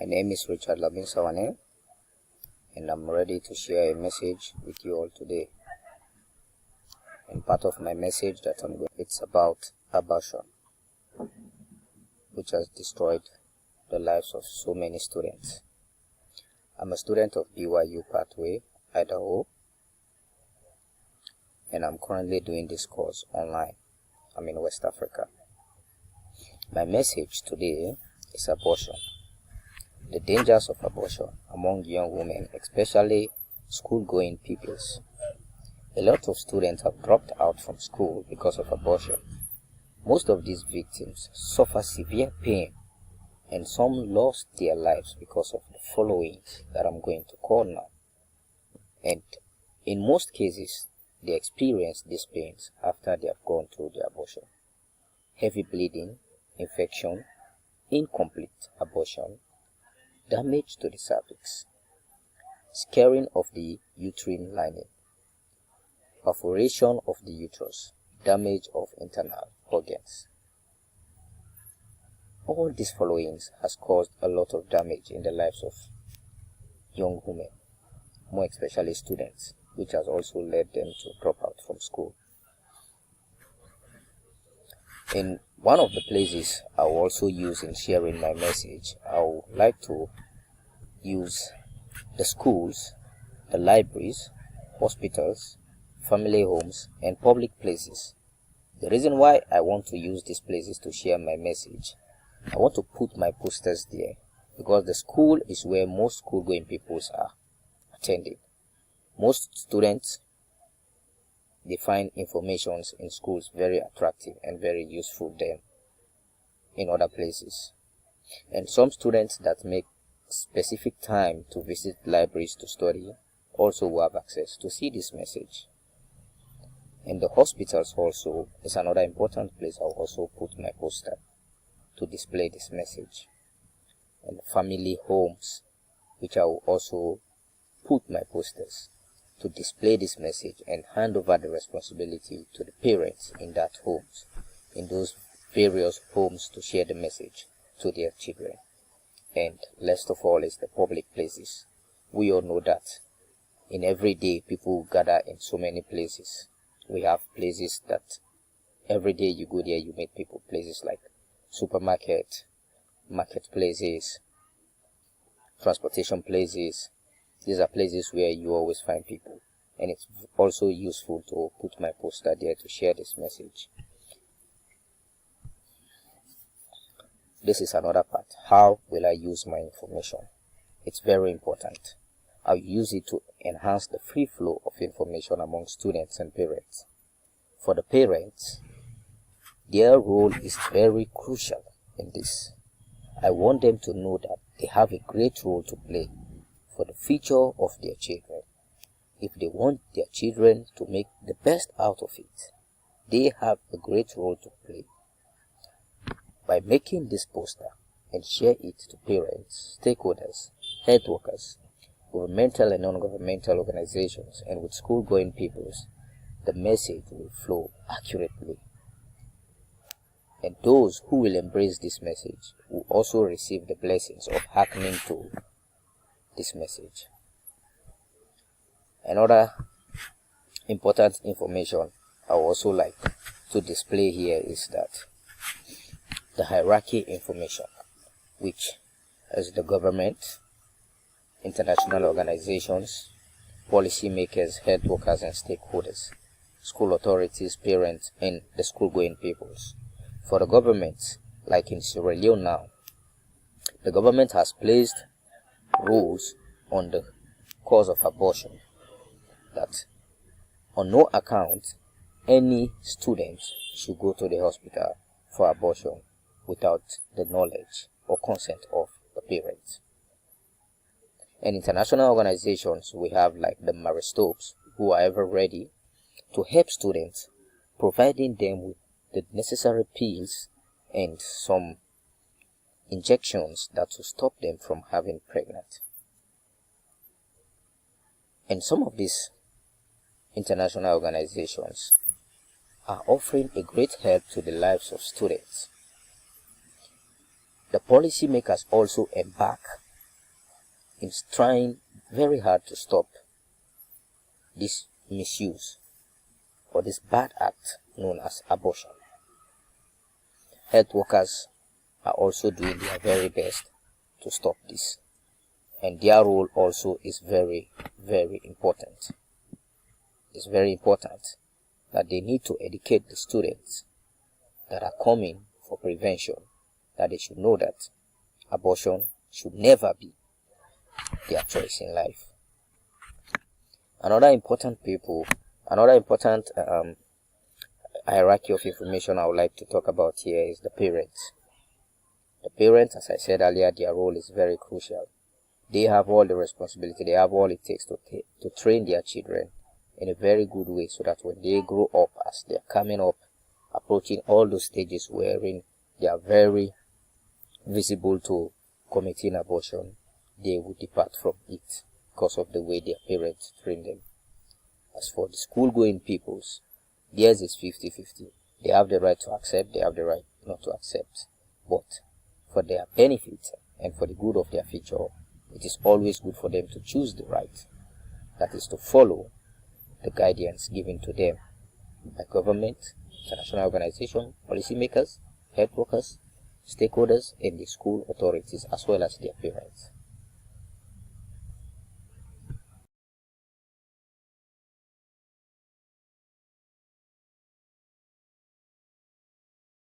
My name is Richard Labin Sawane, and I'm ready to share a message with you all today. And part of my message it's about abortion, which has destroyed the lives of so many students. I'm a student of BYU Pathway, Idaho, and I'm currently doing this course online. I'm in West Africa. My message today is abortion. The dangers of abortion among young women, especially school-going pupils. A lot of students have dropped out from school because of abortion. Most of these victims suffer severe pain, and some lost their lives because of the followings that I'm going to call now. And in most cases, they experience these pains after they have gone through the abortion. Heavy bleeding, infection, incomplete abortion, damage to the cervix, scarring of the uterine lining, perforation of the uterus, damage of internal organs. All these followings has caused a lot of damage in the lives of young women, more especially students, which has also led them to drop out from school. In one of the places I will also use in sharing my message, I would like to use the schools, the libraries, hospitals, family homes, and public places. The reason why I want to use these places to share my message, I want to put my posters there because the school is where most school-going peoples are attending. Most students, they find information in schools very attractive and very useful than in other places. And some students that make specific time to visit libraries to study also will have access to see this message. And the hospitals also is another important place I'll also put my poster to display this message. And family homes, which I will also put my posters to display this message and hand over the responsibility to the parents in that homes, in those various homes, to share the message to their children. And last of all is the public places. We all know that in every day people gather in so many places. We have places that every day you go there, you meet people. Places like supermarket, marketplaces, transportation places. These are places where you always find people. And it's also useful to put my poster there to share this message. This is another part. How will I use my information? It's very important. I'll use it to enhance the free flow of information among students and parents. For the parents, their role is very crucial in this. I want them to know that they have a great role to play for the future of their children. If they want their children to make the best out of it, they have a great role to play. By making this poster and share it to parents, stakeholders, health workers, governmental and non-governmental organizations, and with school-going peoples, the message will flow accurately. And those who will embrace this message will also receive the blessings of hearkening to this message. Another important information I would also like to display here is that the hierarchy information, which is the government, international organizations, policymakers, health workers, and stakeholders, school authorities, parents, and the school-going peoples. For the government, like in Sierra Leone now, the government has placed rules on the cause of abortion that on no account any student should go to the hospital for abortion without the knowledge or consent of the parents. And international organizations we have like the Maristopes, who are ever ready to help students, providing them with the necessary pills and some injections that will stop them from having pregnant. And some of these international organizations are offering a great help to the lives of students. The policymakers also embark is trying very hard to stop this misuse or this bad act known as abortion. Health workers are also doing their very best to stop this, and their role also is very, very important. It's very important that they need to educate the students that are coming for prevention, that they should know that abortion should never be their choice in life. Another important hierarchy of information I would like to talk about here is the parents. The parents, as I said earlier, their role is very crucial. They have all the responsibility, they have all it takes to train their children in a very good way, so that when they grow up, as they are coming up, approaching all those stages wherein they are very visible to committing abortion, they will depart from it because of the way their parents train them. As for the school-going peoples, theirs is 50-50. They have the right to accept, they have the right not to accept. But for their benefit and for the good of their future, it is always good for them to choose the right. That is to follow the guidance given to them by government, international organizations, policymakers, health workers, stakeholders, and the school authorities, as well as their parents.